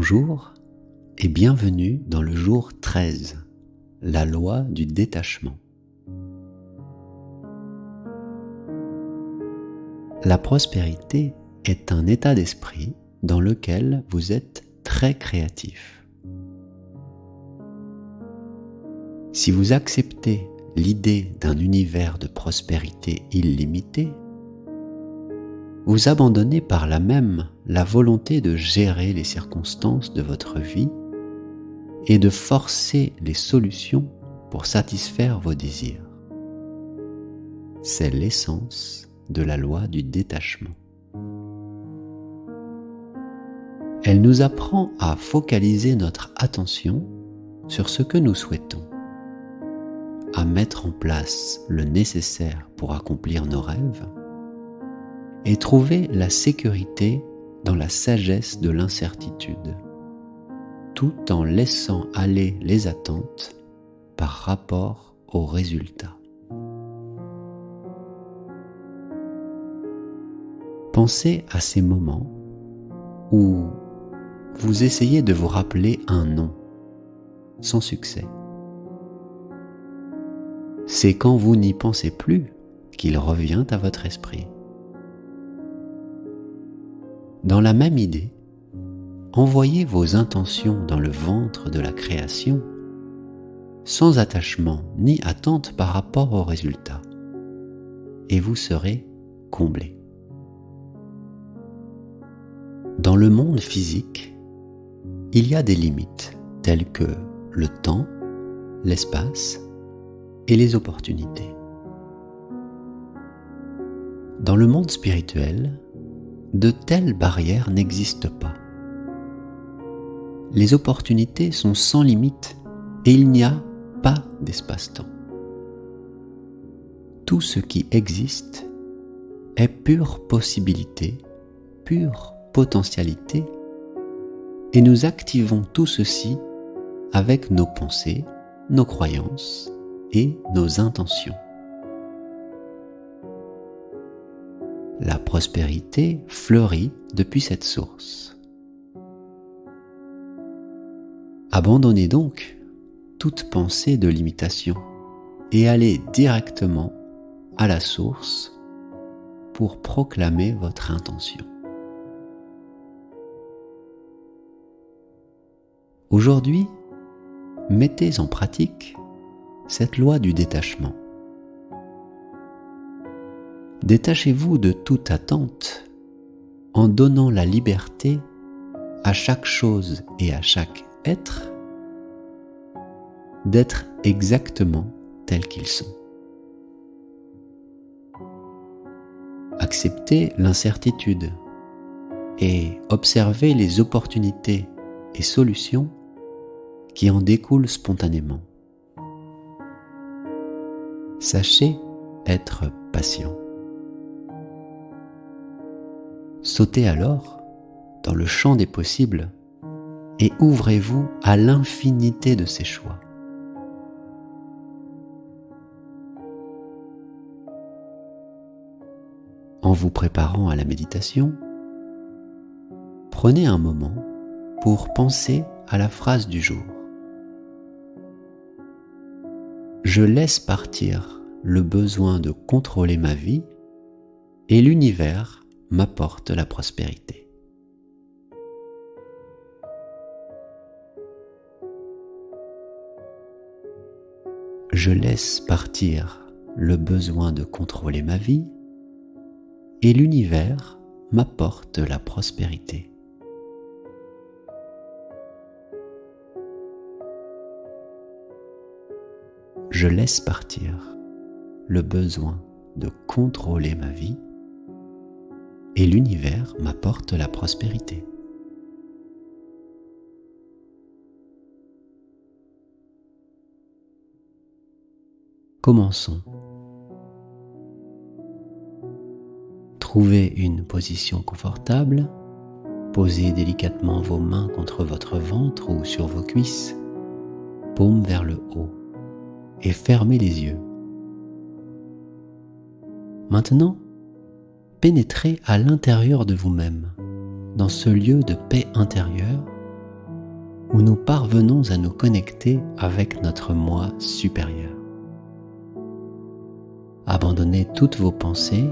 Bonjour et bienvenue dans le jour 13, la loi du détachement. La prospérité est un état d'esprit dans lequel vous êtes très créatif. Si vous acceptez l'idée d'un univers de prospérité illimité, vous abandonnez par là même la volonté de gérer les circonstances de votre vie et de forcer les solutions pour satisfaire vos désirs. C'est l'essence de la loi du détachement. Elle nous apprend à focaliser notre attention sur ce que nous souhaitons, à mettre en place le nécessaire pour accomplir nos rêves et trouver la sécurité dans la sagesse de l'incertitude, tout en laissant aller les attentes par rapport aux résultats. Pensez à ces moments où vous essayez de vous rappeler un nom, sans succès. C'est quand vous n'y pensez plus qu'il revient à votre esprit. Dans la même idée, envoyez vos intentions dans le ventre de la création, sans attachement ni attente par rapport aux résultats, et vous serez comblé. Dans le monde physique, il y a des limites telles que le temps, l'espace et les opportunités. Dans le monde spirituel, de telles barrières n'existent pas. Les opportunités sont sans limite et il n'y a pas d'espace-temps. Tout ce qui existe est pure possibilité, pure potentialité, et nous activons tout ceci avec nos pensées, nos croyances et nos intentions. La prospérité fleurit depuis cette source. Abandonnez donc toute pensée de limitation et allez directement à la source pour proclamer votre intention. Aujourd'hui, mettez en pratique cette loi du détachement. Détachez-vous de toute attente en donnant la liberté à chaque chose et à chaque être d'être exactement tels qu'ils sont. Acceptez l'incertitude et observez les opportunités et solutions qui en découlent spontanément. Sachez être patient. Sautez alors dans le champ des possibles et ouvrez-vous à l'infinité de ces choix. En vous préparant à la méditation, prenez un moment pour penser à la phrase du jour. Je laisse partir le besoin de contrôler ma vie et l'univers m'apporte la prospérité. Je laisse partir le besoin de contrôler ma vie et l'univers m'apporte la prospérité. Je laisse partir le besoin de contrôler ma vie et l'univers m'apporte la prospérité. Commençons. Trouvez une position confortable, posez délicatement vos mains contre votre ventre ou sur vos cuisses, paume vers le haut, et fermez les yeux. Maintenant, pénétrez à l'intérieur de vous-même, dans ce lieu de paix intérieure où nous parvenons à nous connecter avec notre moi supérieur. Abandonnez toutes vos pensées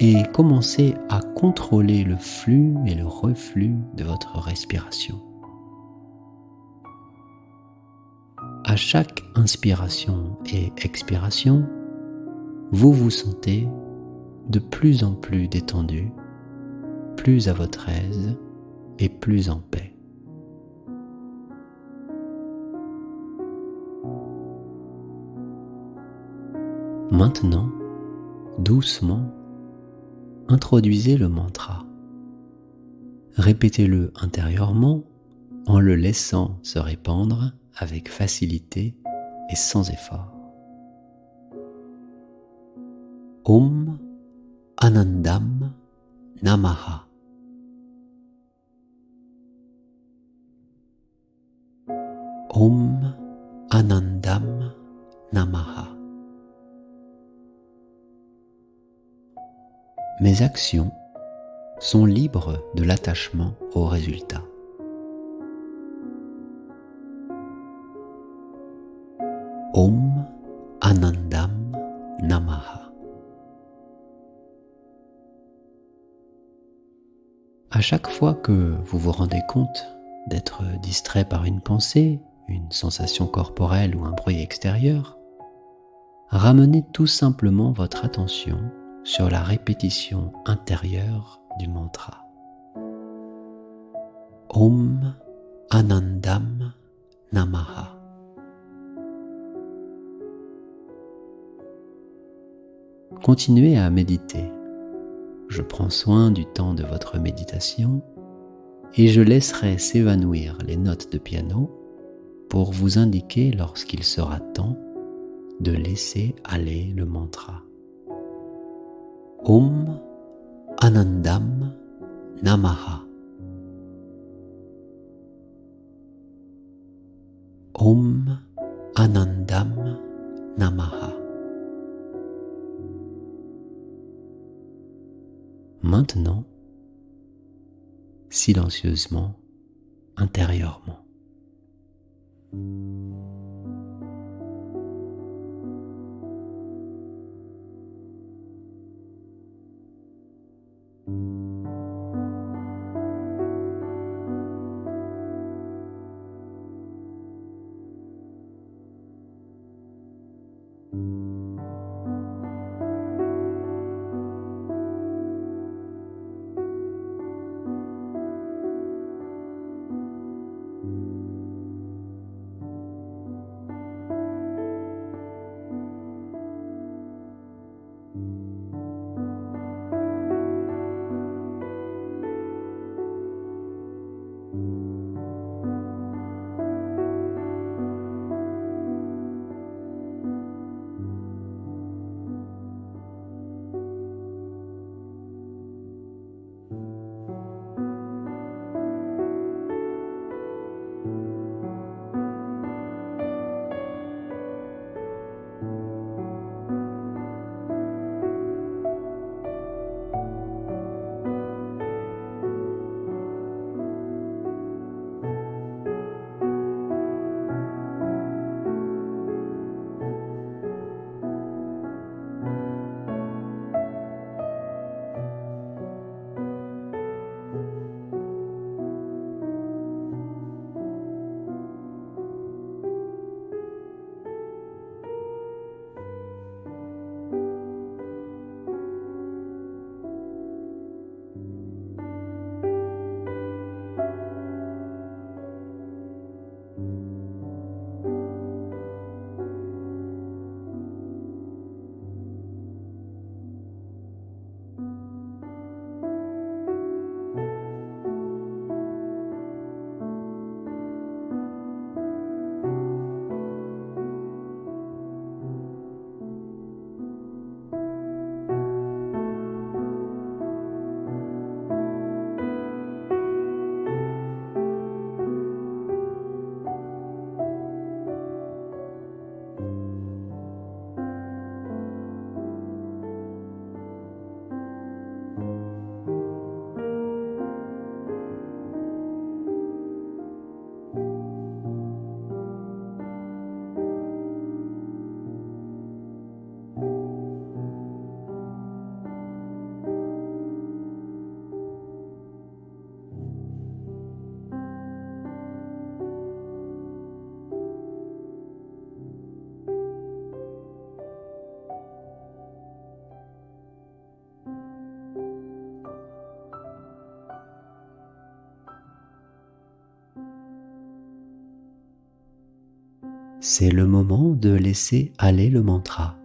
et commencez à contrôler le flux et le reflux de votre respiration. À chaque inspiration et expiration, vous vous sentez de plus en plus détendu, plus à votre aise et plus en paix. Maintenant, doucement, introduisez le mantra. Répétez-le intérieurement en le laissant se répandre avec facilité et sans effort. Om Anandam Namaha. Om Anandam Namaha. Mes actions sont libres de l'attachement au résultat. Om Anandam Namaha. À chaque fois que vous vous rendez compte d'être distrait par une pensée, une sensation corporelle ou un bruit extérieur, ramenez tout simplement votre attention sur la répétition intérieure du mantra. Om Anandam Namaha. Continuez à méditer. Je prends soin du temps de votre méditation et je laisserai s'évanouir les notes de piano pour vous indiquer lorsqu'il sera temps de laisser aller le mantra. Om Anandam Namaha. Om Anandam Namaha. Maintenant, silencieusement, intérieurement. C'est le moment de laisser aller le mantra.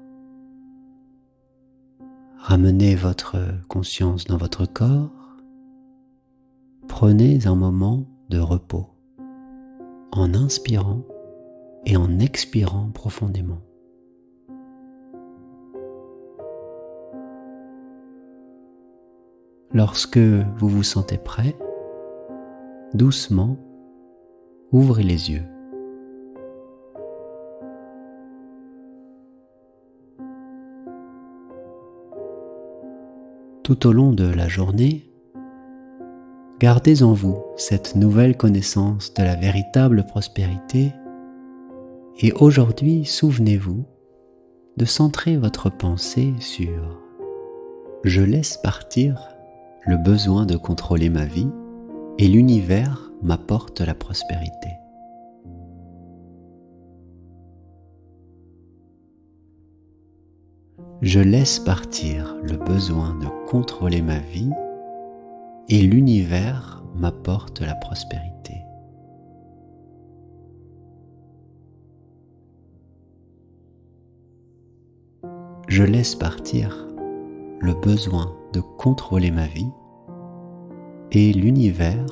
Ramenez votre conscience dans votre corps. Prenez un moment de repos en inspirant et en expirant profondément. Lorsque vous vous sentez prêt, doucement, ouvrez les yeux. Tout au long de la journée, gardez en vous cette nouvelle connaissance de la véritable prospérité et aujourd'hui, souvenez-vous de centrer votre pensée sur « Je laisse partir le besoin de contrôler ma vie et l'univers m'apporte la prospérité. » Je laisse partir le besoin de contrôler ma vie et l'univers m'apporte la prospérité. Je laisse partir le besoin de contrôler ma vie et l'univers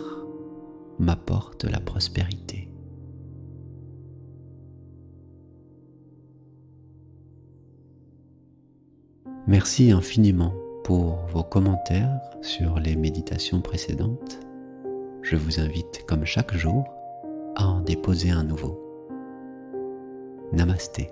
m'apporte la prospérité. Merci infiniment pour vos commentaires sur les méditations précédentes. Je vous invite, comme chaque jour, à en déposer un nouveau. Namasté.